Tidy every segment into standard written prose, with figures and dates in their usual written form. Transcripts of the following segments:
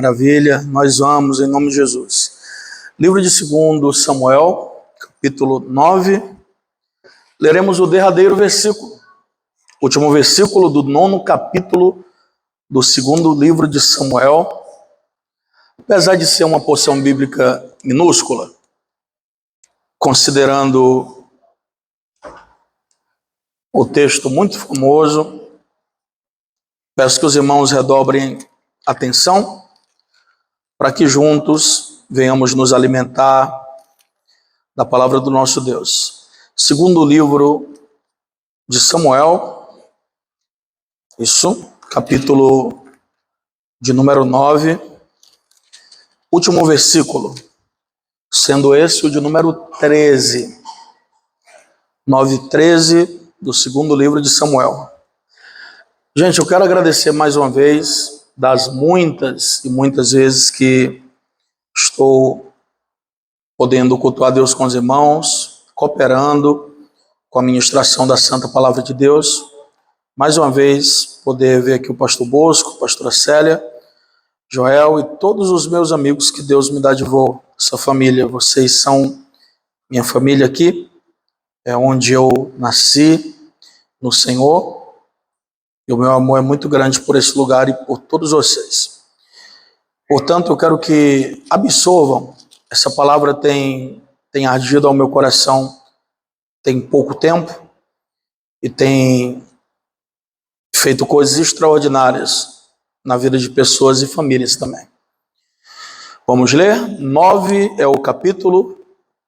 Maravilha, nós vamos em nome de Jesus. Livro de 2 Samuel, capítulo 9. Leremos o derradeiro versículo, último versículo do 9º capítulo do 2º livro de Samuel. Apesar de ser uma porção bíblica minúscula, considerando o texto muito famoso, peço que os irmãos redobrem atenção para que juntos venhamos nos alimentar da palavra do nosso Deus. Segundo livro de Samuel, capítulo de número 9, último versículo, sendo esse o de número 13. 9:13 do segundo livro de Samuel. Gente, eu quero agradecer mais uma vez das muitas e muitas vezes que estou podendo cultuar Deus com os irmãos, cooperando com a ministração da Santa Palavra de Deus. Mais uma vez, poder ver aqui o pastor Bosco, a pastora Célia, Joel e todos os meus amigos que Deus me dá de voo, essa família. Vocês são minha família aqui, é onde eu nasci no Senhor. E o meu amor é muito grande por esse lugar e por todos vocês. Portanto, eu quero que absorvam. Essa palavra tem ardido ao meu coração tem pouco tempo e tem feito coisas extraordinárias na vida de pessoas e famílias também. Vamos ler? 9 é o capítulo,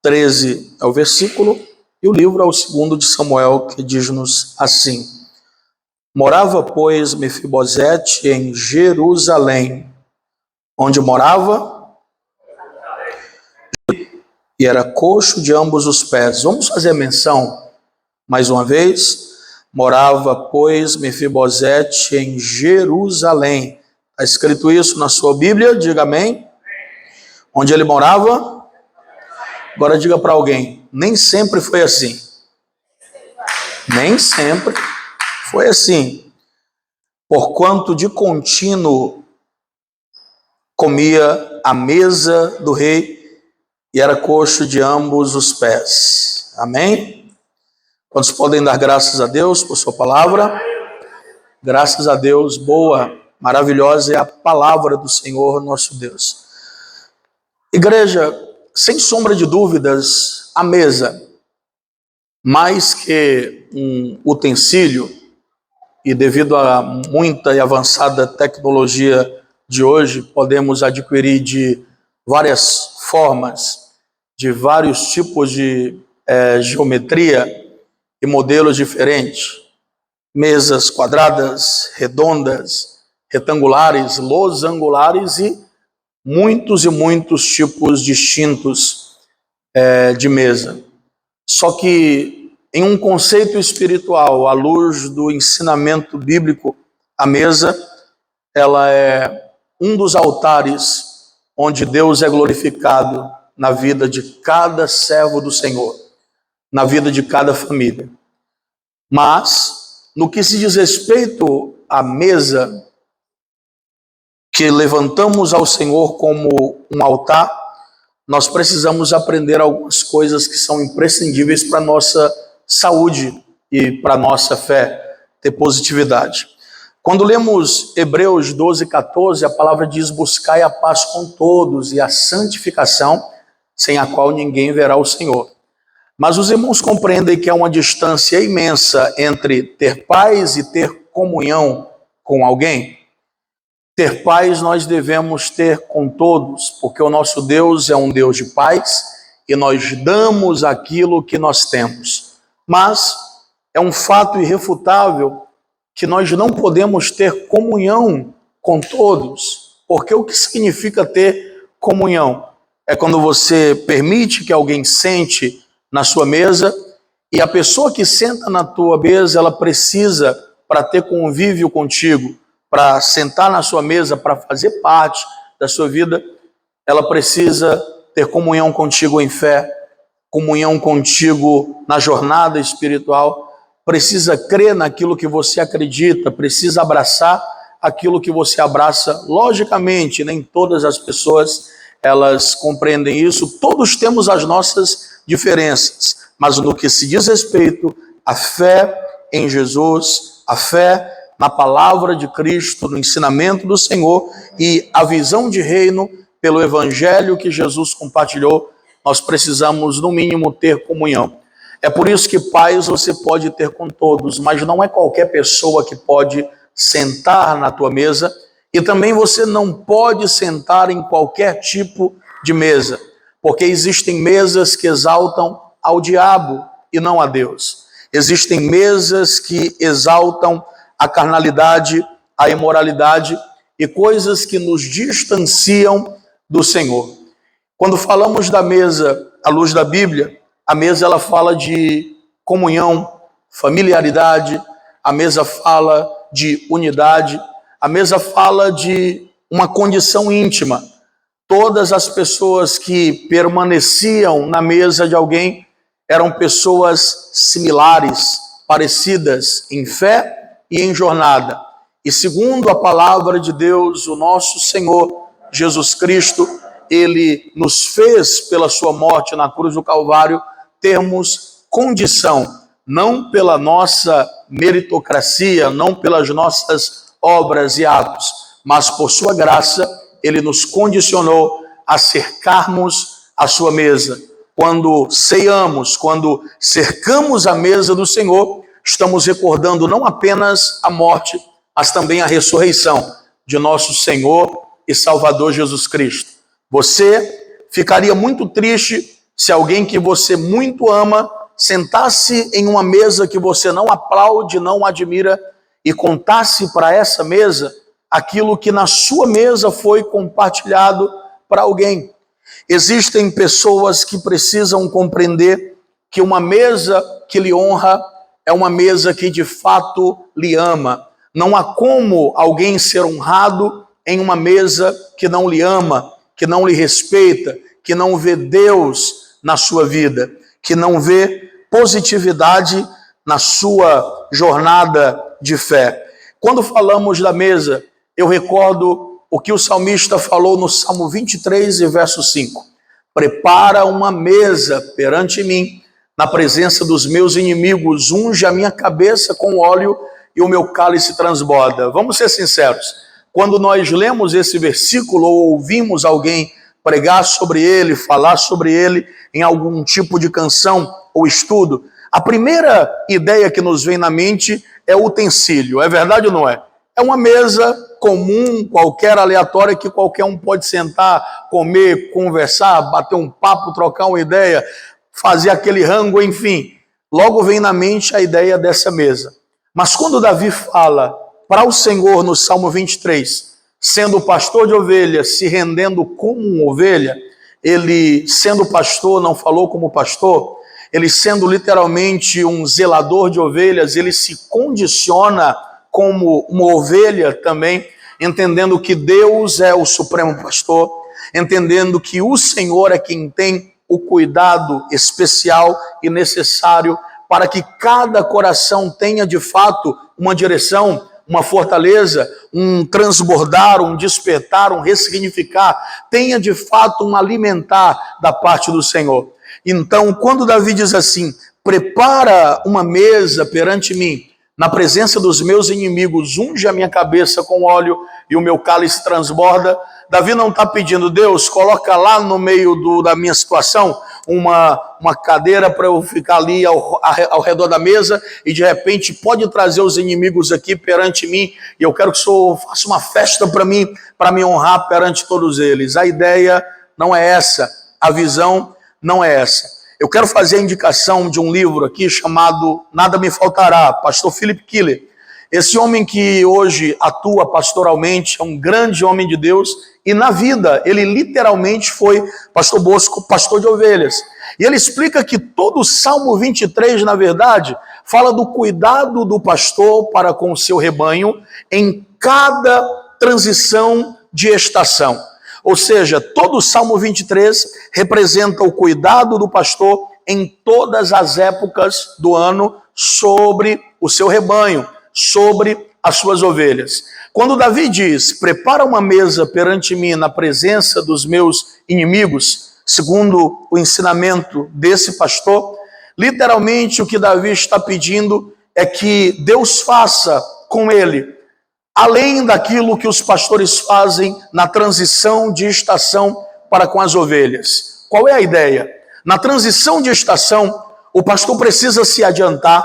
13 é o versículo e o livro é o 2º de Samuel, que diz-nos assim: Morava, pois, Mefibosete em Jerusalém, onde morava, e era coxo de ambos os pés. Vamos fazer menção, mais uma vez. Morava, pois, Mefibosete em Jerusalém. Está escrito isso na sua Bíblia? Diga amém. Onde ele morava? Agora diga para alguém, nem sempre foi assim. Nem sempre foi assim, porquanto de contínuo comia à mesa do rei e era coxo de ambos os pés. Amém? Quantos podem dar graças a Deus por sua palavra? Graças a Deus, boa, maravilhosa é a palavra do Senhor nosso Deus. Igreja, sem sombra de dúvidas, a mesa, mais que um utensílio, e devido à muita e avançada tecnologia de hoje, podemos adquirir de várias formas, de vários tipos de geometria e modelos diferentes. Mesas quadradas, redondas, retangulares, losangulares e muitos tipos distintos de mesa. Só que em um conceito espiritual, à luz do ensinamento bíblico, a mesa, ela é um dos altares onde Deus é glorificado na vida de cada servo do Senhor, na vida de cada família. Mas, no que se diz respeito à mesa, que levantamos ao Senhor como um altar, nós precisamos aprender algumas coisas que são imprescindíveis para a nossa saúde e para a nossa fé ter positividade. Quando lemos Hebreus 12:14, a palavra diz: buscai a paz com todos e a santificação, sem a qual ninguém verá o Senhor. Mas os irmãos compreendem que há uma distância imensa entre ter paz e ter comunhão com alguém. Ter paz nós devemos ter com todos, porque o nosso Deus é um Deus de paz e nós damos aquilo que nós temos. Mas é um fato irrefutável que nós não podemos ter comunhão com todos, porque o que significa ter comunhão? É quando você permite que alguém sente na sua mesa e a pessoa que senta na tua mesa, ela precisa, para ter convívio contigo, para sentar na sua mesa, para fazer parte da sua vida, ela precisa ter comunhão contigo em fé, comunhão contigo na jornada espiritual, precisa crer naquilo que você acredita, precisa abraçar aquilo que você abraça. Logicamente, nem todas as pessoas elas compreendem isso. Todos temos as nossas diferenças, mas no que se diz respeito à fé em Jesus, a fé na palavra de Cristo, no ensinamento do Senhor e a visão de reino pelo evangelho que Jesus compartilhou, nós precisamos, no mínimo, ter comunhão. É por isso que paz você pode ter com todos, mas não é qualquer pessoa que pode sentar na tua mesa, e também você não pode sentar em qualquer tipo de mesa, porque existem mesas que exaltam ao diabo e não a Deus. Existem mesas que exaltam a carnalidade, a imoralidade e coisas que nos distanciam do Senhor. Quando falamos da mesa à luz da Bíblia, a mesa ela fala de comunhão, familiaridade, a mesa fala de unidade, a mesa fala de uma condição íntima. Todas as pessoas que permaneciam na mesa de alguém eram pessoas similares, parecidas em fé e em jornada. E segundo a palavra de Deus, o nosso Senhor Jesus Cristo, ele nos fez pela sua morte na cruz do Calvário termos condição, não pela nossa meritocracia, não pelas nossas obras e atos, mas por sua graça, ele nos condicionou a cercarmos a sua mesa. Quando ceiamos, quando cercamos a mesa do Senhor, estamos recordando não apenas a morte, mas também a ressurreição de nosso Senhor e Salvador Jesus Cristo. Você ficaria muito triste se alguém que você muito ama sentasse em uma mesa que você não aplaude, não admira e contasse para essa mesa aquilo que na sua mesa foi compartilhado para alguém. Existem pessoas que precisam compreender que uma mesa que lhe honra é uma mesa que de fato lhe ama. Não há como alguém ser honrado em uma mesa que não lhe ama, que não lhe respeita, que não vê Deus na sua vida, que não vê positividade na sua jornada de fé. Quando falamos da mesa, eu recordo o que o salmista falou no Salmo 23 e verso 5. Prepara uma mesa perante mim, na presença dos meus inimigos, unge a minha cabeça com óleo e o meu cálice transborda. Vamos ser sinceros, quando nós lemos esse versículo ou ouvimos alguém pregar sobre ele, falar sobre ele em algum tipo de canção ou estudo, a primeira ideia que nos vem na mente é o utensílio, é verdade ou não é? É uma mesa comum, qualquer aleatória, que qualquer um pode sentar, comer, conversar, bater um papo, trocar uma ideia, fazer aquele rango, enfim. Logo vem na mente a ideia dessa mesa. Mas quando Davi fala para o Senhor no Salmo 23, sendo pastor de ovelhas, se rendendo como uma ovelha, ele, sendo pastor, não falou como pastor, ele sendo literalmente um zelador de ovelhas, ele se condiciona como uma ovelha também, entendendo que Deus é o supremo pastor, entendendo que o Senhor é quem tem o cuidado especial e necessário para que cada coração tenha de fato uma direção, uma fortaleza, um transbordar, um despertar, um ressignificar, tenha de fato um alimentar da parte do Senhor. Então, quando Davi diz assim, prepara uma mesa perante mim, na presença dos meus inimigos, unge a minha cabeça com óleo e o meu cálice transborda, Davi não está pedindo, Deus, coloca lá no meio da minha situação uma cadeira para eu ficar ali ao redor da mesa e de repente pode trazer os inimigos aqui perante mim e eu quero que o Senhor faça uma festa para mim, para me honrar perante todos eles. A ideia não é essa, a visão não é essa. Eu quero fazer a indicação de um livro aqui chamado Nada Me Faltará, pastor Philip Keller. Esse homem que hoje atua pastoralmente é um grande homem de Deus e na vida ele literalmente foi, pastor Bosco, pastor de ovelhas. E ele explica que todo o Salmo 23, na verdade, fala do cuidado do pastor para com o seu rebanho em cada transição de estação. Ou seja, todo o Salmo 23 representa o cuidado do pastor em todas as épocas do ano sobre o seu rebanho, sobre as suas ovelhas. Quando Davi diz, prepara uma mesa perante mim na presença dos meus inimigos, segundo o ensinamento desse pastor, literalmente o que Davi está pedindo é que Deus faça com ele, além daquilo que os pastores fazem na transição de estação para com as ovelhas. Qual é a ideia? Na transição de estação, o pastor precisa se adiantar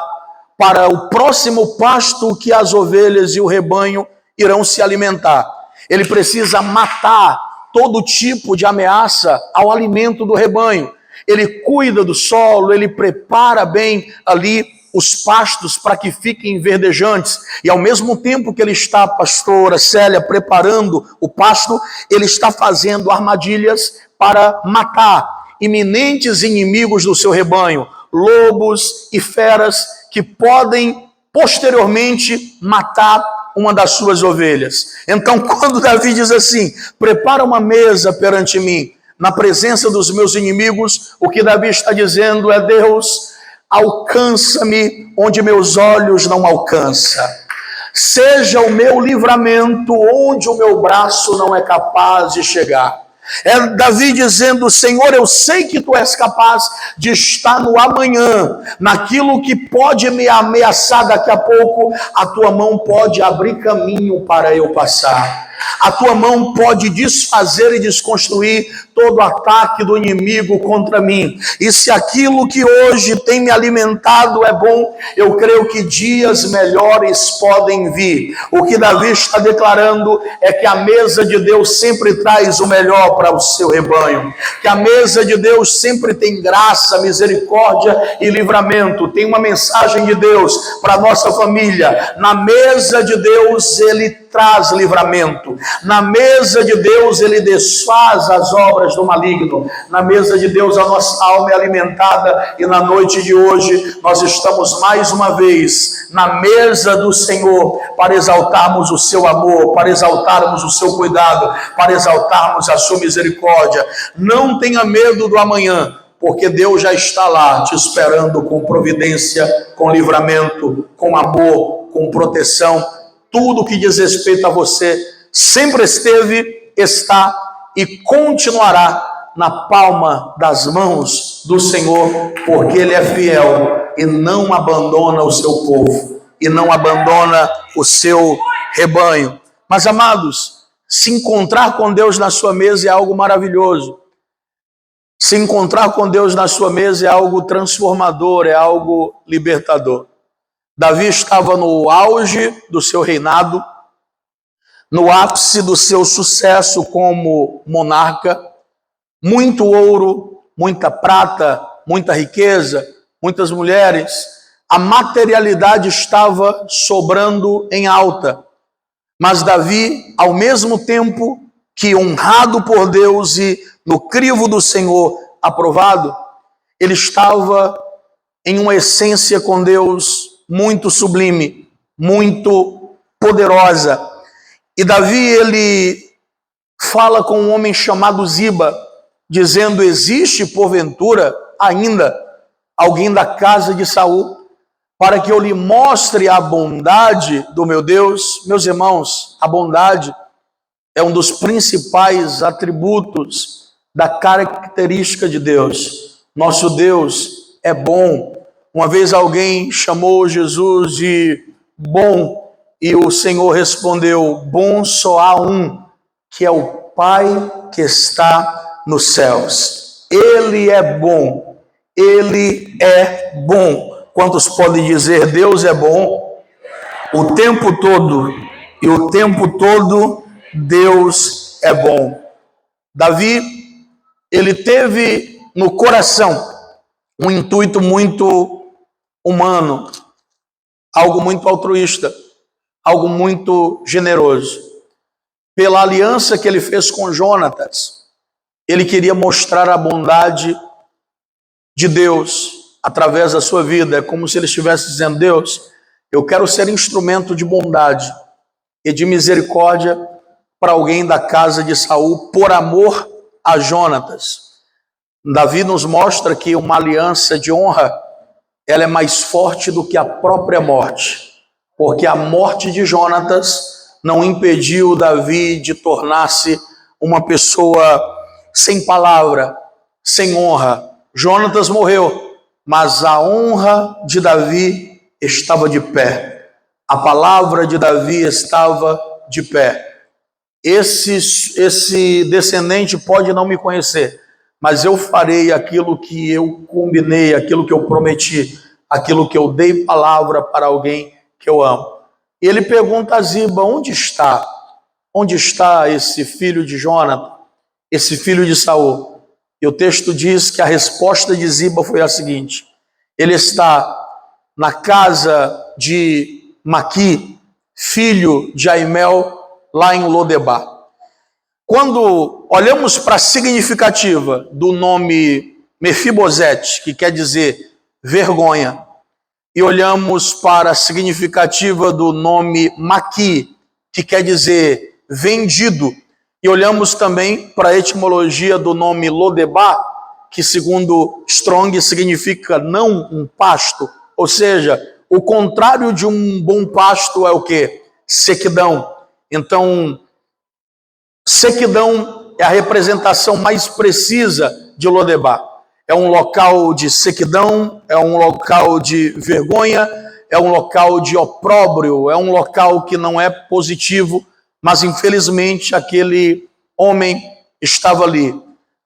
para o próximo pasto que as ovelhas e o rebanho irão se alimentar. Ele precisa matar todo tipo de ameaça ao alimento do rebanho. Ele cuida do solo, ele prepara bem ali os pastos para que fiquem verdejantes. E ao mesmo tempo que ele está, pastora Célia, preparando o pasto, ele está fazendo armadilhas para matar iminentes inimigos do seu rebanho, lobos e feras que podem posteriormente matar uma das suas ovelhas. Então, quando Davi diz assim, prepara uma mesa perante mim, na presença dos meus inimigos, o que Davi está dizendo é, Deus, alcança-me onde meus olhos não alcançam. Seja o meu livramento onde o meu braço não é capaz de chegar. É Davi dizendo, Senhor, eu sei que tu és capaz de estar no amanhã, naquilo que pode me ameaçar daqui a pouco, a tua mão pode abrir caminho para eu passar. A tua mão pode desfazer e desconstruir todo ataque do inimigo contra mim. E se aquilo que hoje tem me alimentado é bom, eu creio que dias melhores podem vir. O que Davi está declarando é que a mesa de Deus sempre traz o melhor para o seu rebanho. Que a mesa de Deus sempre tem graça, misericórdia e livramento. Tem uma mensagem de Deus para a nossa família. Na mesa de Deus ele traz livramento. Na mesa de Deus ele desfaz as obras do maligno. Na mesa de Deus a nossa alma é alimentada, e na noite de hoje nós estamos mais uma vez na mesa do Senhor para exaltarmos o seu amor, para exaltarmos o seu cuidado, para exaltarmos a sua misericórdia. Não tenha medo do amanhã, porque Deus já está lá te esperando com providência, com livramento, com amor, com proteção. Tudo que diz respeito a você sempre esteve, está e continuará na palma das mãos do Senhor, porque Ele é fiel e não abandona o seu povo, e não abandona o seu rebanho. Mas, amados, se encontrar com Deus na sua mesa é algo maravilhoso. Se encontrar com Deus na sua mesa é algo transformador, é algo libertador. Davi estava no auge do seu reinado, no ápice do seu sucesso como monarca, muito ouro, muita prata, muita riqueza, muitas mulheres. A materialidade estava sobrando em alta. Mas Davi, ao mesmo tempo que honrado por Deus e no crivo do Senhor aprovado, ele estava em uma essência com Deus muito sublime, muito poderosa. E Davi, ele fala com um homem chamado Ziba, dizendo, existe porventura ainda alguém da casa de Saul, para que eu lhe mostre a bondade do meu Deus? Meus irmãos, a bondade é um dos principais atributos da característica de Deus. Nosso Deus é bom. Uma vez alguém chamou Jesus de bom, e o Senhor respondeu, bom só há um, que é o Pai que está nos céus. Ele é bom, Ele é bom. Quantos podem dizer, Deus é bom o tempo todo, e o tempo todo Deus é bom. Davi, ele teve no coração um intuito muito humano, algo muito altruísta, algo muito generoso. Pela aliança que ele fez com Jonatas, ele queria mostrar a bondade de Deus através da sua vida. É como se ele estivesse dizendo, Deus, eu quero ser instrumento de bondade e de misericórdia para alguém da casa de Saul, por amor a Jonatas. Davi nos mostra que uma aliança de honra, ela é mais forte do que a própria morte. porque a morte de Jonatas não impediu Davi de tornar-se uma pessoa sem palavra, sem honra. Jonatas morreu, mas a honra de Davi estava de pé. A palavra de Davi estava de pé. Esse descendente pode não me conhecer, mas eu farei aquilo que eu combinei, aquilo que eu prometi, aquilo que eu dei palavra para alguém que eu amo. E ele pergunta a Ziba: onde está? Onde está esse filho de Jonathan, esse filho de Saul? E o texto diz que a resposta de Ziba foi a seguinte: ele está na casa de Maqui, filho de Aimel, lá em Lodebar. Quando olhamos para a significativa do nome Mefibosete, que quer dizer vergonha, e olhamos para a significativa do nome Maqui, que quer dizer vendido, e olhamos também para a etimologia do nome Lodebar, que segundo Strong significa não um pasto, ou seja, o contrário de um bom pasto é o quê? Sequidão. Então, sequidão é a representação mais precisa de Lodebar. É um local de sequidão, é um local de vergonha, é um local de opróbrio, é um local que não é positivo, mas infelizmente aquele homem estava ali,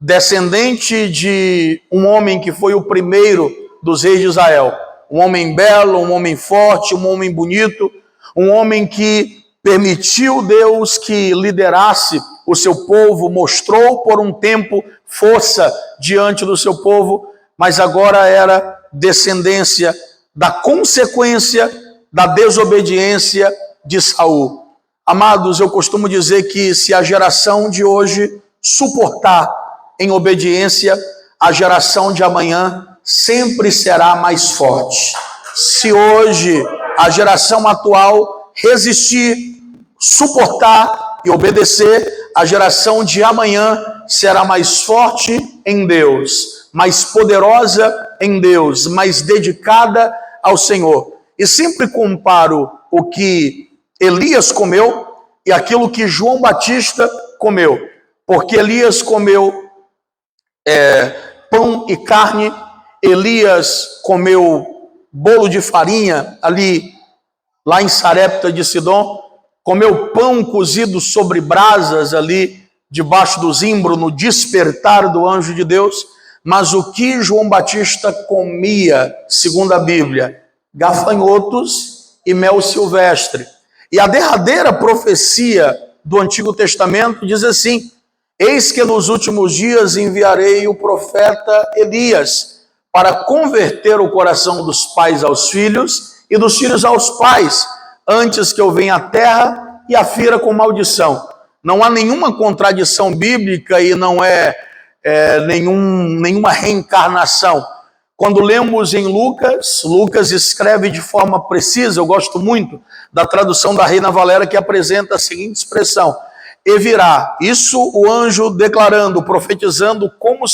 descendente de um homem que foi o primeiro dos reis de Israel, um homem belo, um homem forte, um homem bonito, um homem que permitiu Deus que liderasse o seu povo, mostrou por um tempo força diante do seu povo, mas agora era descendência da consequência da desobediência de Saul. Amados, eu costumo dizer que se a geração de hoje suportar em obediência, a geração de amanhã sempre será mais forte. Se hoje a geração atual resistir, suportar e obedecer, a geração de amanhã será mais forte em Deus, mais poderosa em Deus, mais dedicada ao Senhor. E sempre comparo o que Elias comeu e aquilo que João Batista comeu, porque Elias comeu pão e carne, Elias comeu bolo de farinha ali, lá em Sarepta de Sidom, comeu pão cozido sobre brasas ali, debaixo do zimbro, no despertar do anjo de Deus. Mas o que João Batista comia, segundo a Bíblia? Gafanhotos e mel silvestre. E a derradeira profecia do Antigo Testamento diz assim: eis que nos últimos dias enviarei o profeta Elias para converter o coração dos pais aos filhos e dos filhos aos pais, antes que eu venha à terra e a fira com maldição. Não há nenhuma contradição bíblica e não é nenhuma reencarnação. Quando lemos em Lucas, Lucas escreve de forma precisa, eu gosto muito da tradução da Reina Valera, que apresenta a seguinte expressão: e virá. Isso o anjo declarando, profetizando como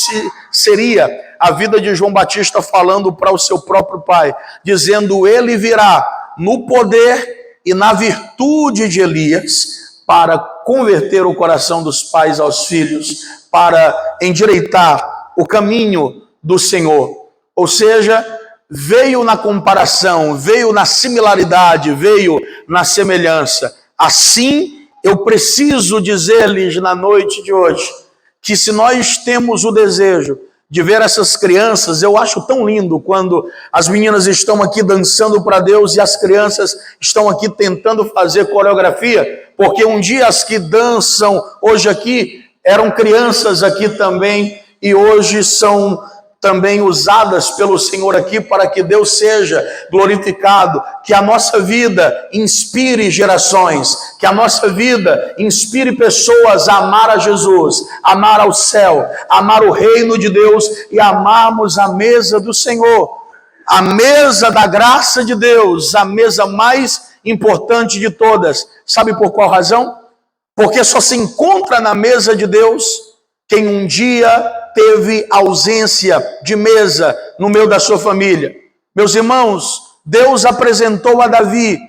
seria a vida de João Batista, falando para o seu próprio pai, dizendo: ele virá no poder e na virtude de Elias, para converter o coração dos pais aos filhos, para endireitar o caminho do Senhor. Ou seja, veio na comparação, veio na similaridade, veio na semelhança. Assim, eu preciso dizer-lhes na noite de hoje, que se nós temos o desejo de ver essas crianças, eu acho tão lindo quando as meninas estão aqui dançando para Deus e as crianças estão aqui tentando fazer coreografia, porque um dia as que dançam hoje aqui eram crianças aqui também e hoje são também usadas pelo Senhor aqui para que Deus seja glorificado, que a nossa vida inspire gerações, que a nossa vida inspire pessoas a amar a Jesus, amar ao céu, amar o reino de Deus e amarmos a mesa do Senhor, a mesa da graça de Deus, a mesa mais importante de todas. Sabe por qual razão? Porque só se encontra na mesa de Deus quem um dia teve ausência de mesa no meio da sua família. Meus irmãos, Deus apresentou a Davi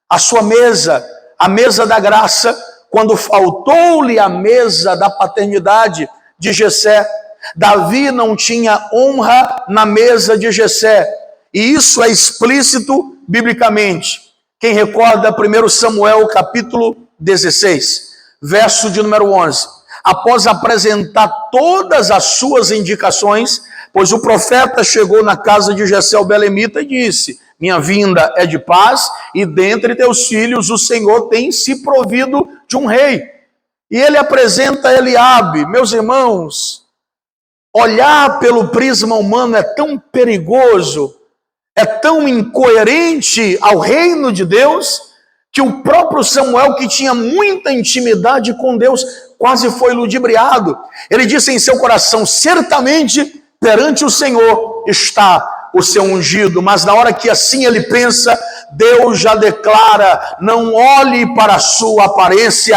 a sua mesa, a mesa da graça, quando faltou-lhe a mesa da paternidade de Jessé. Davi não tinha honra na mesa de Jessé, e isso é explícito biblicamente. Quem recorda 1 Samuel capítulo 16, verso de número 11. Após apresentar todas as suas indicações, pois o profeta chegou na casa de Jessé o belemita e disse: minha vinda é de paz, e dentre teus filhos o Senhor tem se provido de um rei. E ele apresenta Eliabe. Meus irmãos, olhar pelo prisma humano é tão perigoso, é tão incoerente ao reino de Deus, que o próprio Samuel, que tinha muita intimidade com Deus, quase foi ludibriado. Ele disse em seu coração: certamente perante o Senhor está o seu ungido. Mas na hora que assim ele pensa, Deus já declara: não olhe para a sua aparência,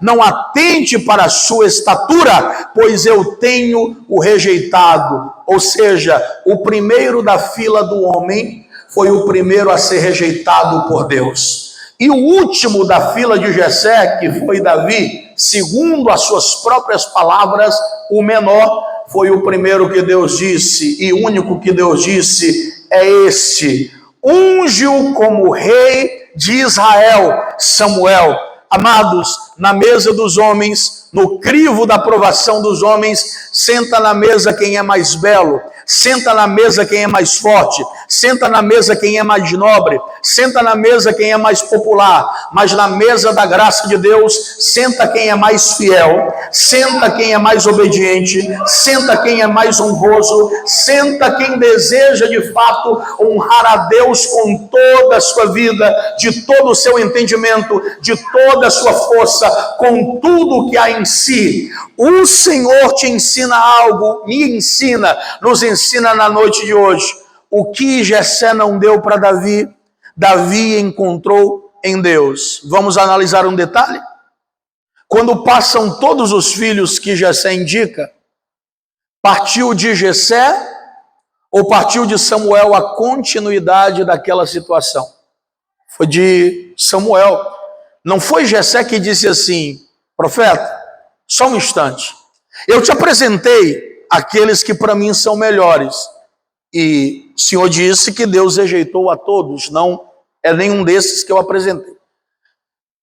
não atente para a sua estatura, pois eu tenho o rejeitado. Ou seja, o primeiro da fila do homem foi o primeiro a ser rejeitado por Deus. E o último da fila de Jessé, que foi Davi, segundo as suas próprias palavras, o menor, foi o primeiro que Deus disse, e o único que Deus disse é este: unge-o como rei de Israel, Samuel. Amados, na mesa dos homens, no crivo da aprovação dos homens, senta na mesa quem é mais belo, senta na mesa quem é mais forte, senta na mesa quem é mais nobre, senta na mesa quem é mais popular, mas na mesa da graça de Deus, senta quem é mais fiel, senta quem é mais obediente, senta quem é mais honroso, senta quem deseja de fato honrar a Deus com toda a sua vida, de todo o seu entendimento, de toda a sua força, com tudo que há em si. O Senhor te ensina algo, me ensina, nos ensina na noite de hoje. O que Jessé não deu para Davi, Davi encontrou em Deus. Vamos analisar um detalhe? Quando passam todos os filhos que Jessé indica, partiu de Jessé ou partiu de Samuel a continuidade daquela situação? Foi de Samuel. Não foi Jessé que disse assim: profeta, só um instante, eu te apresentei aqueles que para mim são melhores, e o Senhor disse que Deus rejeitou a todos, não é nenhum desses que eu apresentei.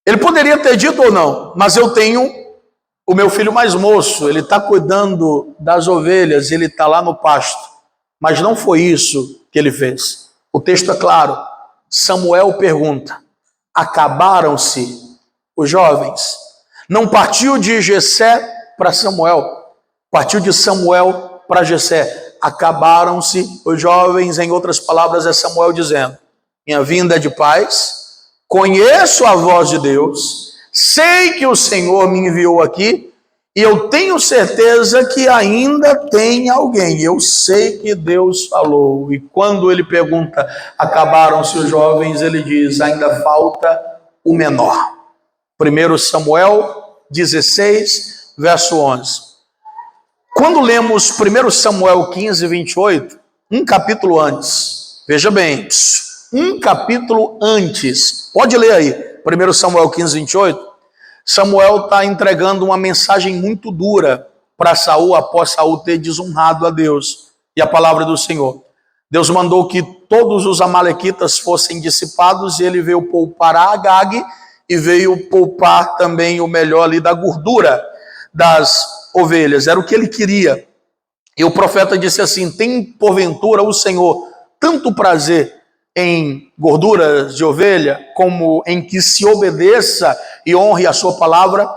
Ele poderia ter dito ou não, mas eu tenho o meu filho mais moço, ele está cuidando das ovelhas, ele está lá no pasto. Mas não foi isso que ele fez. O texto é claro. Samuel pergunta: acabaram-se os jovens? Não partiu de Jessé para Samuel, partiu de Samuel para Jessé. Acabaram-se os jovens, em outras palavras, é Samuel dizendo: minha vinda é de paz, conheço a voz de Deus, sei que o Senhor me enviou aqui, e eu tenho certeza que ainda tem alguém. Eu sei que Deus falou. E quando ele pergunta: acabaram-se os jovens? Ele diz: ainda falta o menor. 1 Samuel 16, verso 11. Quando lemos 1 Samuel 15, 28, um capítulo antes, veja bem, um capítulo antes, pode ler aí, 1 Samuel 15, 28, Samuel está entregando uma mensagem muito dura para Saul, após Saul ter desonrado a Deus e a palavra do Senhor. Deus mandou que todos os amalequitas fossem dissipados, e ele veio poupar a Agag, e veio poupar também o melhor ali da gordura das ovelhas. Era o que ele queria. E o profeta disse assim: tem porventura o Senhor tanto prazer em gorduras de ovelha, como em que se obedeça e honre a sua palavra?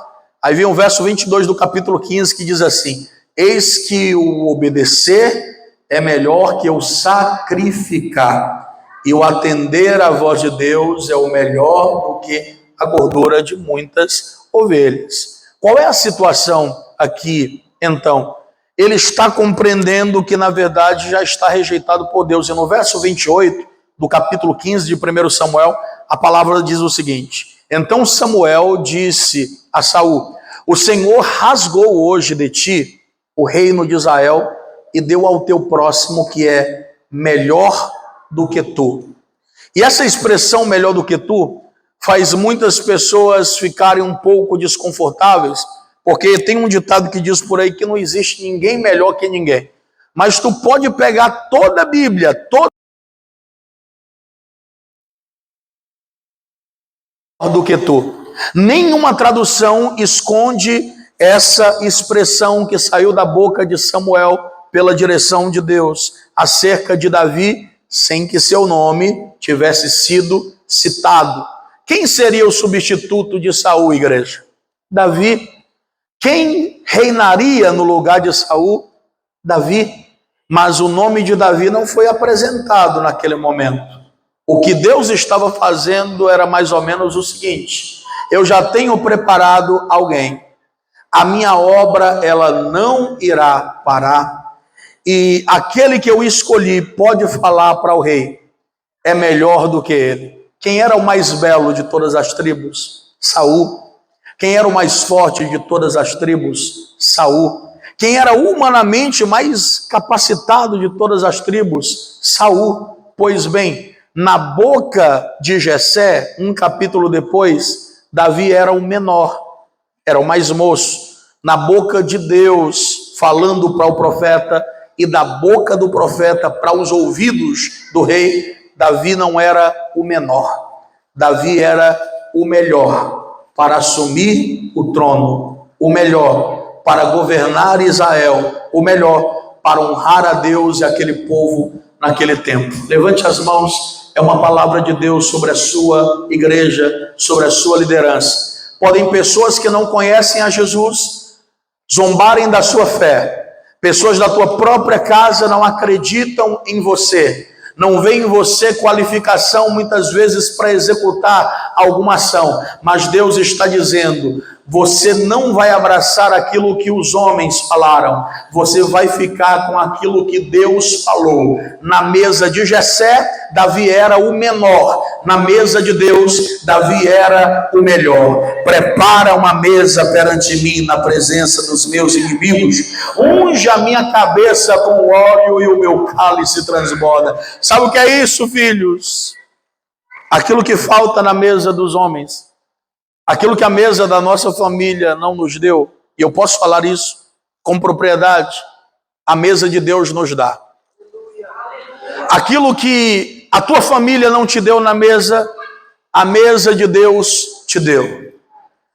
Aí vem o verso 22 do capítulo 15, que diz assim: eis que o obedecer é melhor que o sacrificar, e o atender à voz de Deus é o melhor do que a gordura de muitas ovelhas. Qual é a situação aqui, então? Ele está compreendendo que, na verdade, já está rejeitado por Deus. E no verso 28 do capítulo 15 de 1 Samuel, a palavra diz o seguinte: então Samuel disse a Saul: o Senhor rasgou hoje de ti o reino de Israel e deu ao teu próximo, que é melhor do que tu. E essa expressão melhor do que tu faz muitas pessoas ficarem um pouco desconfortáveis, porque tem um ditado que diz por aí que não existe ninguém melhor que ninguém. Mas tu pode pegar toda a Bíblia, toda do que tu. Nenhuma tradução esconde essa expressão que saiu da boca de Samuel pela direção de Deus acerca de Davi, sem que seu nome tivesse sido citado. Quem seria o substituto de Saul, igreja? Davi. Quem reinaria no lugar de Saul? Davi. Mas o nome de Davi não foi apresentado naquele momento. O que Deus estava fazendo era mais ou menos o seguinte: eu já tenho preparado alguém. A minha obra, ela não irá parar. E aquele que eu escolhi pode falar para o rei, é melhor do que ele. Quem era o mais belo de todas as tribos? Saul. Quem era o mais forte de todas as tribos? Saul. Quem era humanamente mais capacitado de todas as tribos? Saul. Pois bem, na boca de Jessé, um capítulo depois, Davi era o menor, era o mais moço. Na boca de Deus, falando para o profeta, e da boca do profeta para os ouvidos do rei, Davi não era o menor, Davi era o melhor para assumir o trono, o melhor para governar Israel, o melhor para honrar a Deus e aquele povo naquele tempo. Levante as mãos, é uma palavra de Deus sobre a sua igreja, sobre a sua liderança. Podem pessoas que não conhecem a Jesus zombarem da sua fé. Pessoas da tua própria casa não acreditam em você, não veem em você qualificação muitas vezes para executar alguma ação, mas Deus está dizendo: você não vai abraçar aquilo que os homens falaram, você vai ficar com aquilo que Deus falou. Na mesa de Jessé, Davi era o menor, na mesa de Deus, Davi era o melhor. Prepara uma mesa perante mim na presença dos meus inimigos, unge a minha cabeça com óleo e o meu cálice transborda. Sabe o que é isso, filhos? Aquilo que falta na mesa dos homens, aquilo que a mesa da nossa família não nos deu, e eu posso falar isso com propriedade, a mesa de Deus nos dá. Aquilo que a tua família não te deu na mesa, a mesa de Deus te deu.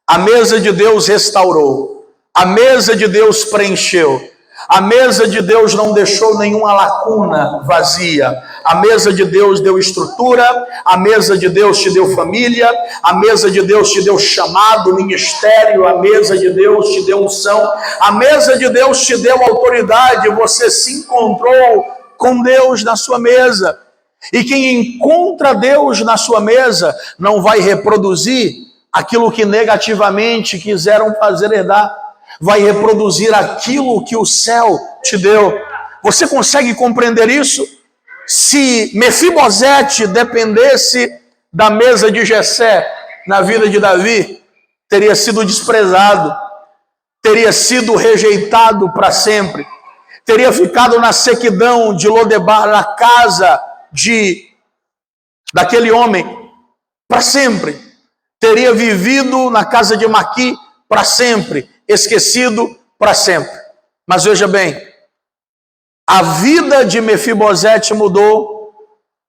A mesa de Deus restaurou. A mesa de Deus preencheu. A mesa de Deus não deixou nenhuma lacuna vazia. A mesa de Deus deu estrutura, a mesa de Deus te deu família, a mesa de Deus te deu chamado, ministério, a mesa de Deus te deu unção, a mesa de Deus te deu autoridade. Você se encontrou com Deus na sua mesa. E quem encontra Deus na sua mesa não vai reproduzir aquilo que negativamente quiseram fazer herdar. Vai reproduzir aquilo que o céu te deu. Você consegue compreender isso? Se Mefibosete dependesse da mesa de Jessé na vida de Davi, teria sido desprezado, teria sido rejeitado para sempre, teria ficado na sequidão de Lodebar, na casa daquele homem, para sempre, teria vivido na casa de Maqui para sempre, esquecido para sempre. Mas veja bem, a vida de Mefibosete mudou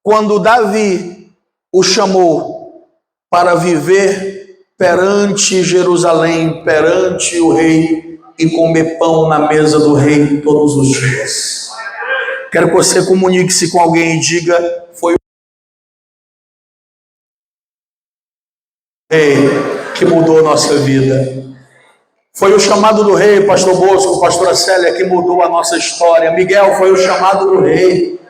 quando Davi o chamou para viver perante Jerusalém, perante o rei, e comer pão na mesa do rei todos os dias. Quero que você comunique-se com alguém e diga: foi o rei que mudou a nossa vida. Foi o chamado do rei, pastor Bosco, pastora Célia, que mudou a nossa história. Miguel, foi o chamado do rei.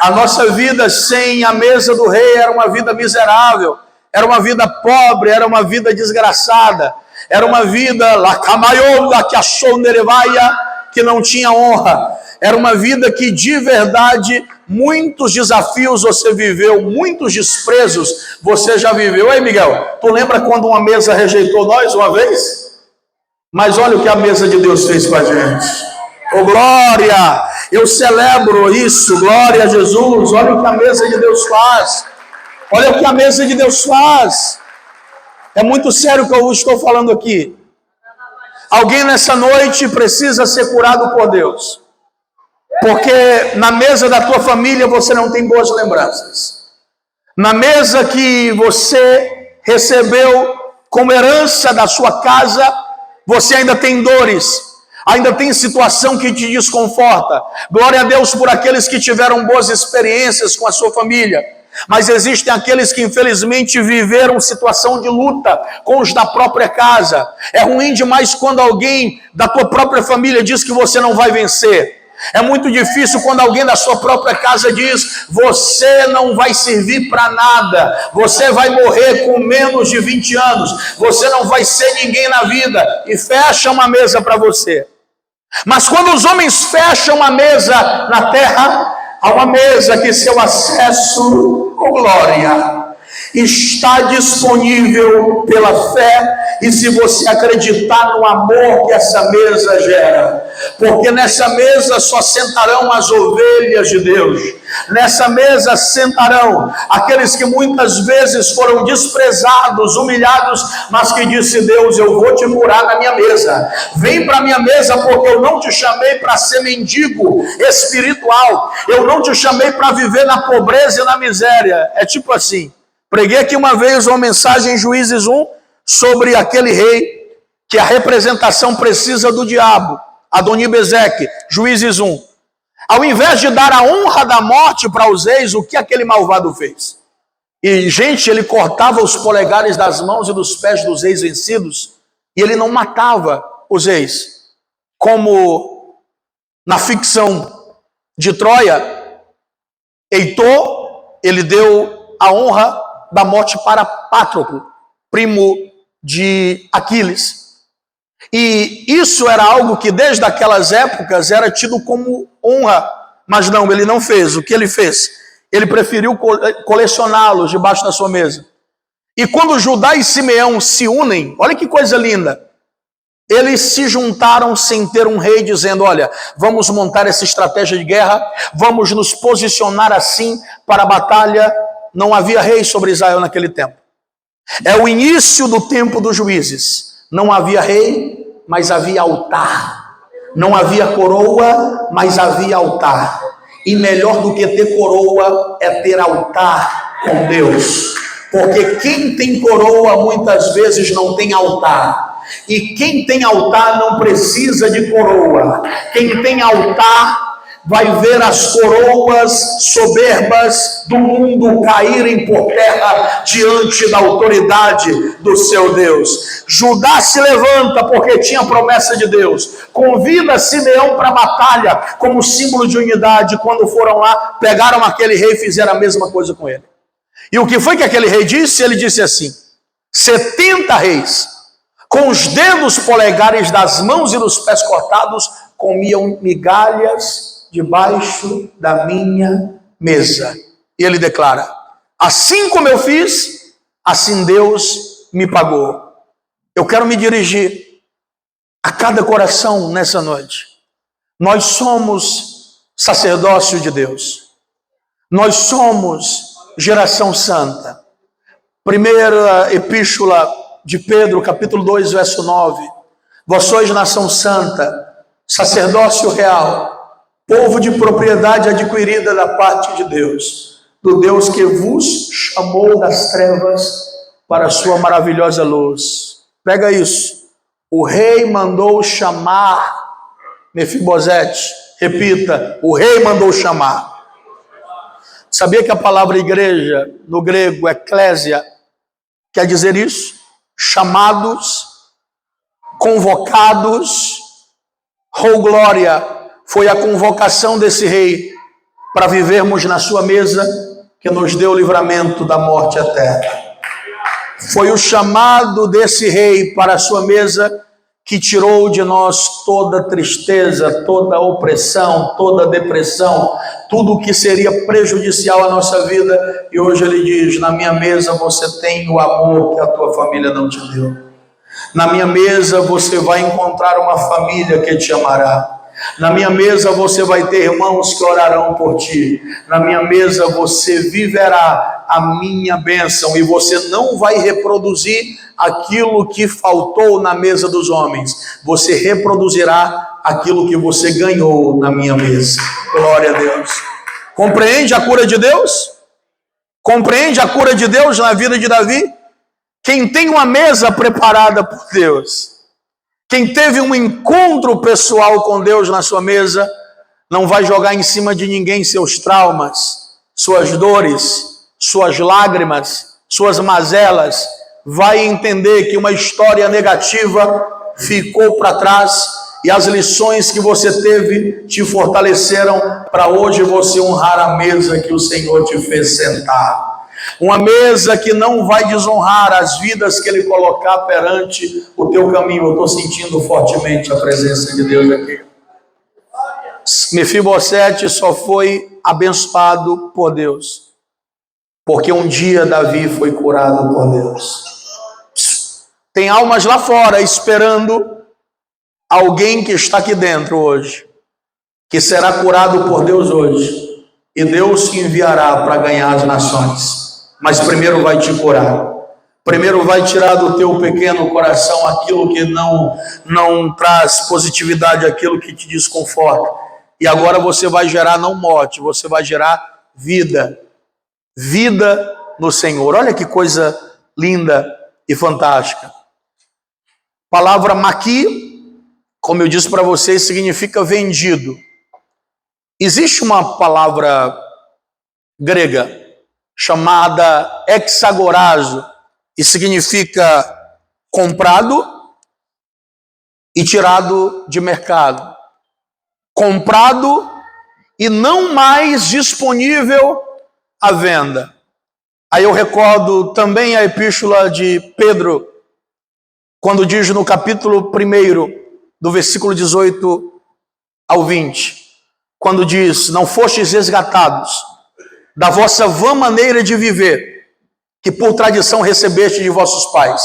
A nossa vida sem a mesa do rei era uma vida miserável, era uma vida pobre, era uma vida desgraçada, era uma vida que não tinha honra. Era uma vida que de verdade muitos desafios você viveu, muitos desprezos você já viveu. Ei, Miguel, tu lembra quando uma mesa rejeitou nós uma vez? Mas olha o que a mesa de Deus fez com a gente. Oh, glória! Eu celebro isso, glória a Jesus. Olha o que a mesa de Deus faz. Olha o que a mesa de Deus faz. É muito sério o que eu estou falando aqui. Alguém nessa noite precisa ser curado por Deus. Porque na mesa da tua família você não tem boas lembranças. Na mesa que você recebeu como herança da sua casa, você ainda tem dores, ainda tem situação que te desconforta. Glória a Deus por aqueles que tiveram boas experiências com a sua família. Mas existem aqueles que infelizmente viveram situação de luta com os da própria casa. É ruim demais quando alguém da tua própria família diz que você não vai vencer. É muito difícil quando alguém da sua própria casa diz: você não vai servir para nada, você vai morrer com menos de 20 anos, você não vai ser ninguém na vida, e fecha uma mesa para você. Mas quando os homens fecham a mesa na terra, há uma mesa que seu acesso com glória está disponível pela fé, e se você acreditar no amor que essa mesa gera, porque nessa mesa só sentarão as ovelhas de Deus, nessa mesa sentarão aqueles que muitas vezes foram desprezados, humilhados, mas que disse: Deus, eu vou te curar na minha mesa, vem para a minha mesa, porque eu não te chamei para ser mendigo espiritual, eu não te chamei para viver na pobreza e na miséria. É tipo assim, preguei aqui uma vez uma mensagem em Juízes 1 sobre aquele rei que a representação precisa do diabo, Adoni-Bezeque, Juízes 1. Ao invés de dar a honra da morte para os reis, o que aquele malvado fez? E, gente, ele cortava os polegares das mãos e dos pés dos reis vencidos, e ele não matava os reis. Como na ficção de Troia, Heitor, ele deu a honra da morte para Patroclo, primo de Aquiles. E isso era algo que desde aquelas épocas era tido como honra, mas não, ele não fez. O que ele fez? Ele preferiu colecioná-los debaixo da sua mesa. E quando Judá e Simeão se unem, olha que coisa linda, eles se juntaram sem ter um rei, dizendo: olha, vamos montar essa estratégia de guerra, vamos nos posicionar assim para a batalha. Não havia rei sobre Israel naquele tempo. É o início do tempo dos juízes. Não havia rei, mas havia altar. Não havia coroa, mas havia altar. E melhor do que ter coroa é ter altar com Deus. Porque quem tem coroa muitas vezes não tem altar. E quem tem altar não precisa de coroa. Quem tem altar vai ver as coroas soberbas do mundo caírem por terra diante da autoridade do seu Deus. Judá se levanta porque tinha promessa de Deus. Convida Simeão para a batalha como símbolo de unidade. Quando foram lá, pegaram aquele rei e fizeram a mesma coisa com ele. E o que foi que aquele rei disse? Ele disse assim: 70 reis, com os dedos polegares das mãos e dos pés cortados, comiam migalhas debaixo da minha mesa. E ele declara: assim como eu fiz, assim Deus me pagou. Eu quero me dirigir a cada coração nessa noite. Nós somos sacerdócio de Deus. Nós somos geração santa. Primeira epístola de Pedro, capítulo 2, verso 9. Vós sois nação santa, sacerdócio real, povo de propriedade adquirida da parte de Deus, do Deus que vos chamou das trevas para a sua maravilhosa luz. Pega isso. O rei mandou chamar Mefibosete. Repita: o rei mandou chamar. Sabia que a palavra igreja, no grego, eclésia, quer dizer isso? Chamados, convocados, ou glória. Foi a convocação desse rei para vivermos na sua mesa que nos deu o livramento da morte eterna. Foi o chamado desse rei para a sua mesa que tirou de nós toda tristeza, toda opressão, toda depressão, tudo o que seria prejudicial à nossa vida. E hoje ele diz: na minha mesa você tem o amor que a tua família não te deu. Na minha mesa você vai encontrar uma família que te amará. Na minha mesa você vai ter irmãos que orarão por ti. Na minha mesa você viverá a minha bênção e você não vai reproduzir aquilo que faltou na mesa dos homens. Você reproduzirá aquilo que você ganhou na minha mesa. Glória a Deus. Compreende a cura de Deus? Compreende a cura de Deus na vida de Davi? Quem tem uma mesa preparada por Deus, quem teve um encontro pessoal com Deus na sua mesa, não vai jogar em cima de ninguém seus traumas, suas dores, suas lágrimas, suas mazelas. Vai entender que uma história negativa ficou para trás e as lições que você teve te fortaleceram para hoje você honrar a mesa que o Senhor te fez sentar. Uma mesa que não vai desonrar as vidas que Ele colocar perante o teu caminho. Eu estou sentindo fortemente a presença de Deus aqui. Mefibosete só foi abençoado por Deus, porque um dia Davi foi curado por Deus. Tem almas lá fora esperando alguém que está aqui dentro hoje, que será curado por Deus hoje, e Deus te enviará para ganhar as nações. Mas primeiro vai te curar. Primeiro vai tirar do teu pequeno coração aquilo que não traz positividade, aquilo que te desconforta. E agora você vai gerar não morte, você vai gerar vida. Vida no Senhor. Olha que coisa linda e fantástica. Palavra maqui, como eu disse para vocês, significa vendido. Existe uma palavra grega chamada exagorazo, e significa comprado e tirado de mercado. Comprado e não mais disponível à venda. Aí eu recordo também a epístola de Pedro, quando diz no capítulo 1, do versículo 18 ao 20, quando diz: não fostes resgatados da vossa vã maneira de viver, que por tradição recebeste de vossos pais.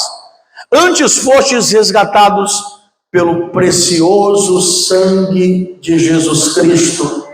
Antes fostes resgatados pelo precioso sangue de Jesus Cristo,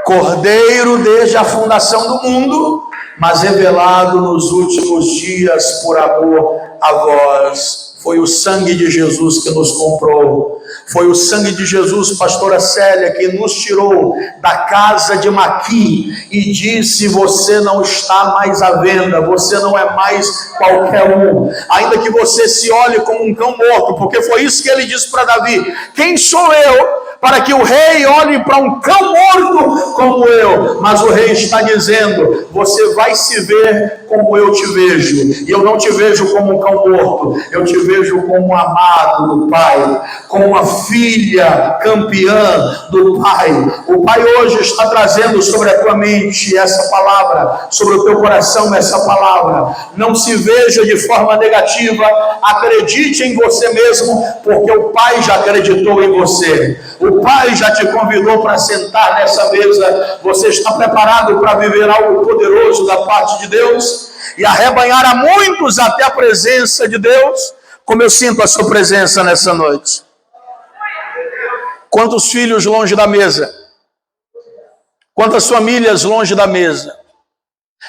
Cordeiro desde a fundação do mundo, mas revelado nos últimos dias por amor a vós. Foi o sangue de Jesus que nos comprou. Foi o sangue de Jesus, pastora Célia, que nos tirou da casa de Maqui e disse: você não está mais à venda, você não é mais qualquer um. Ainda que você se olhe como um cão morto, porque foi isso que ele disse para Davi: quem sou eu para que o rei olhe para um cão morto como eu? Mas o rei está dizendo: você vai se ver como eu te vejo, e eu não te vejo como um cão morto, eu te vejo como um amado do Pai, como uma filha campeã do Pai. O Pai hoje está trazendo sobre a tua mente essa palavra, sobre o teu coração essa palavra. Não se veja de forma negativa, acredite em você mesmo, porque o Pai já acreditou em você. O Pai já te convidou para sentar nessa mesa. Você está preparado para viver algo poderoso da parte de Deus e arrebanhar a muitos até a presença de Deus? Como eu sinto a sua presença nessa noite. Quantos filhos longe da mesa? Quantas famílias longe da mesa?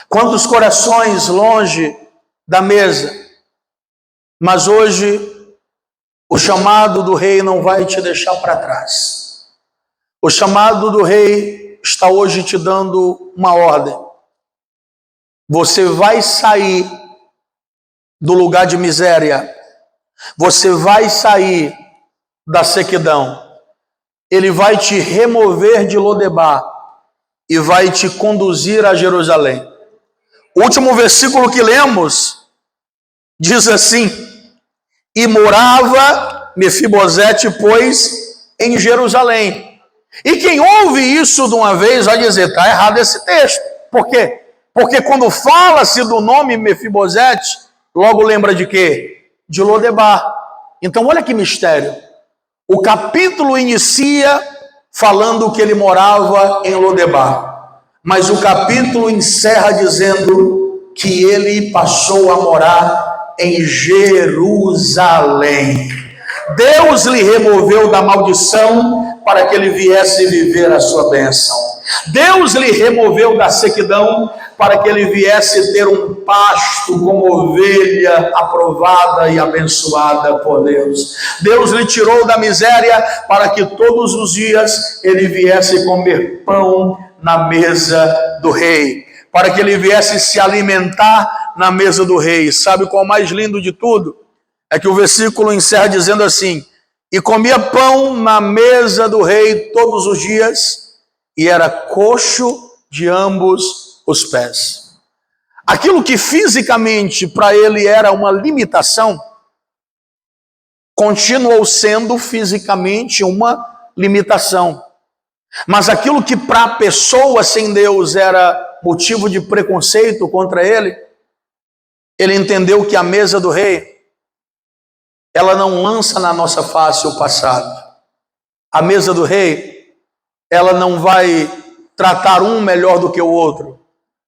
Quantos corações longe da mesa? Mas hoje o chamado do rei não vai te deixar para trás. O chamado do rei está hoje te dando uma ordem. Você vai sair do lugar de miséria. Você vai sair da sequidão. Ele vai te remover de Lodebar e vai te conduzir a Jerusalém. O último versículo que lemos diz assim: e morava Mefibosete, pois, em Jerusalém. E quem ouve isso de uma vez vai dizer: está errado esse texto. Por quê? Porque quando fala-se do nome Mefibosete, logo lembra de quê? De Lodebar. Então olha que mistério. O capítulo inicia falando que ele morava em Lodebar, mas o capítulo encerra dizendo que ele passou a morar em Jerusalém. Deus lhe removeu da maldição para que ele viesse viver a sua bênção. Deus lhe removeu da sequidão para que ele viesse ter um pasto como ovelha aprovada e abençoada por Deus. Deus lhe tirou da miséria para que todos os dias ele viesse comer pão na mesa do rei, para que ele viesse se alimentar na mesa do rei. Sabe qual é o mais lindo de tudo? É que o versículo encerra dizendo assim: e comia pão na mesa do rei todos os dias, e era coxo de ambos os pés. Aquilo que fisicamente para ele era uma limitação, continuou sendo fisicamente uma limitação. Mas aquilo que para a pessoa sem Deus era motivo de preconceito contra ele, ele entendeu que a mesa do rei, ela não lança na nossa face o passado. A mesa do rei, ela não vai tratar um melhor do que o outro.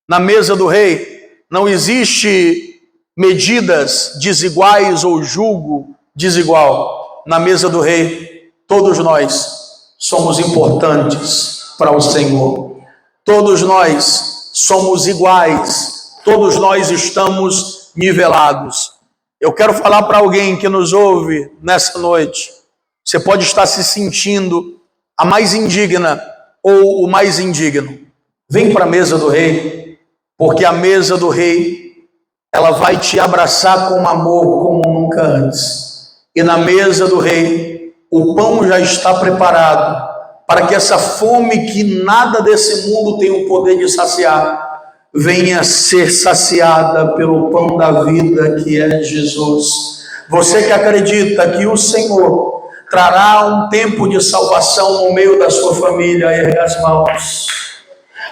Na mesa do rei não existe medidas desiguais ou julgo desigual. Na mesa do rei, todos nós somos importantes para o Senhor. Todos nós somos iguais. Todos nós estamos nivelados. Eu quero falar para alguém que nos ouve nessa noite. Você pode estar se sentindo a mais indigna ou o mais indigno. Vem para a mesa do rei, porque a mesa do rei, ela vai te abraçar com amor como nunca antes. E na mesa do rei, o pão já está preparado para que essa fome que nada desse mundo tem o poder de saciar, venha ser saciada pelo pão da vida que é Jesus. Você que acredita que o Senhor trará um tempo de salvação no meio da sua família, erga as mãos.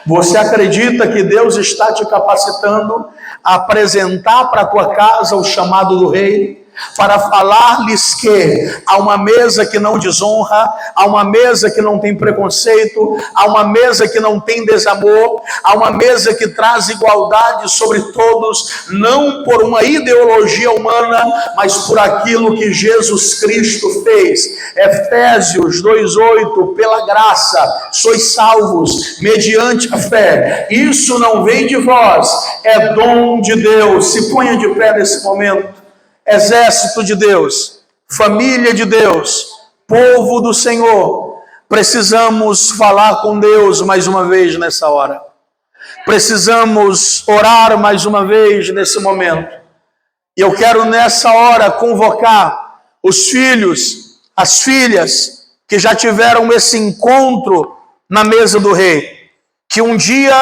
Você acredita que Deus está te capacitando a apresentar para a tua casa o chamado do rei, para falar-lhes que há uma mesa que não desonra, há uma mesa que não tem preconceito, há uma mesa que não tem desamor, há uma mesa que traz igualdade sobre todos, não por uma ideologia humana, mas por aquilo que Jesus Cristo fez. Efésios 2:8, pela graça sois salvos mediante a fé. Isso não vem de vós, é dom de Deus. Se ponha de pé nesse momento. Exército de Deus, família de Deus, povo do Senhor, precisamos falar com Deus mais uma vez nessa hora. Precisamos orar mais uma vez nesse momento. E eu quero nessa hora convocar os filhos, as filhas que já tiveram esse encontro na mesa do rei, que um dia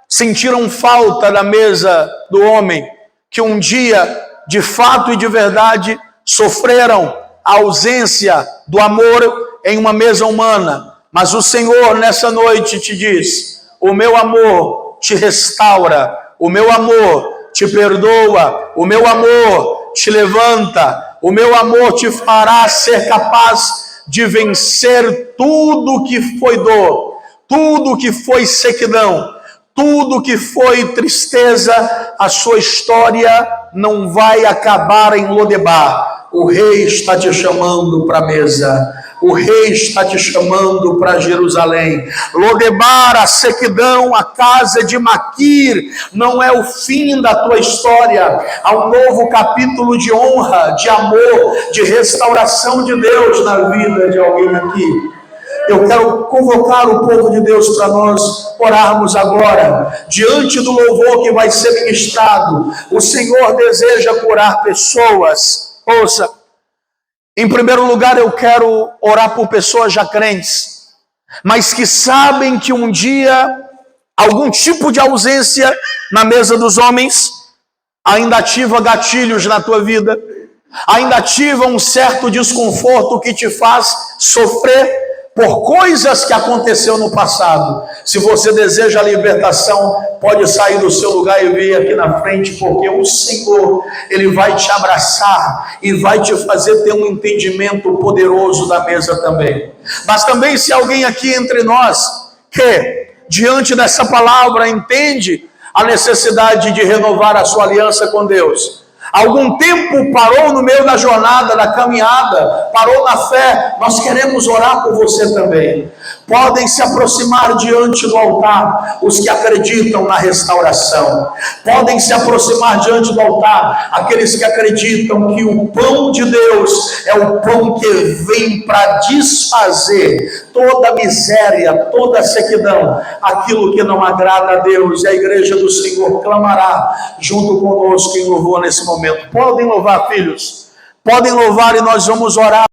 sentiram falta da mesa do homem, que um dia de fato e de verdade sofreram a ausência do amor em uma mesa humana. Mas o Senhor nessa noite te diz: o meu amor te restaura, o meu amor te perdoa, o meu amor te levanta, o meu amor te fará ser capaz de vencer tudo que foi dor, tudo que foi sequidão, tudo que foi tristeza. A sua história não vai acabar em Lodebar. O rei está te chamando para a mesa. O rei está te chamando para Jerusalém. Lodebar, a sequidão, a casa de Maquir, não é o fim da tua história. Há um novo capítulo de honra, de amor, de restauração de Deus na vida de alguém aqui. Eu quero convocar o povo de Deus para nós orarmos agora, diante do louvor que vai ser ministrado. O Senhor deseja curar pessoas. Ouça, em primeiro lugar eu quero orar por pessoas já crentes, mas que sabem que um dia algum tipo de ausência na mesa dos homens ainda ativa gatilhos na tua vida, ainda ativa um certo desconforto que te faz sofrer por coisas que aconteceu no passado. Se você deseja a libertação, pode sair do seu lugar e vir aqui na frente, porque o Senhor, Ele vai te abraçar e vai te fazer ter um entendimento poderoso da mesa também. Mas também se alguém aqui entre nós, que diante dessa palavra entende a necessidade de renovar a sua aliança com Deus, algum tempo parou no meio da jornada, da caminhada, parou na fé, nós queremos orar por você também. Podem se aproximar diante do altar os que acreditam na restauração. Podem se aproximar diante do altar aqueles que acreditam que o pão de Deus é o pão que vem para desfazer toda miséria, toda sequidão, aquilo que não agrada a Deus. E a igreja do Senhor clamará junto conosco em louvor nesse momento. Podem louvar, filhos. Podem louvar e nós vamos orar.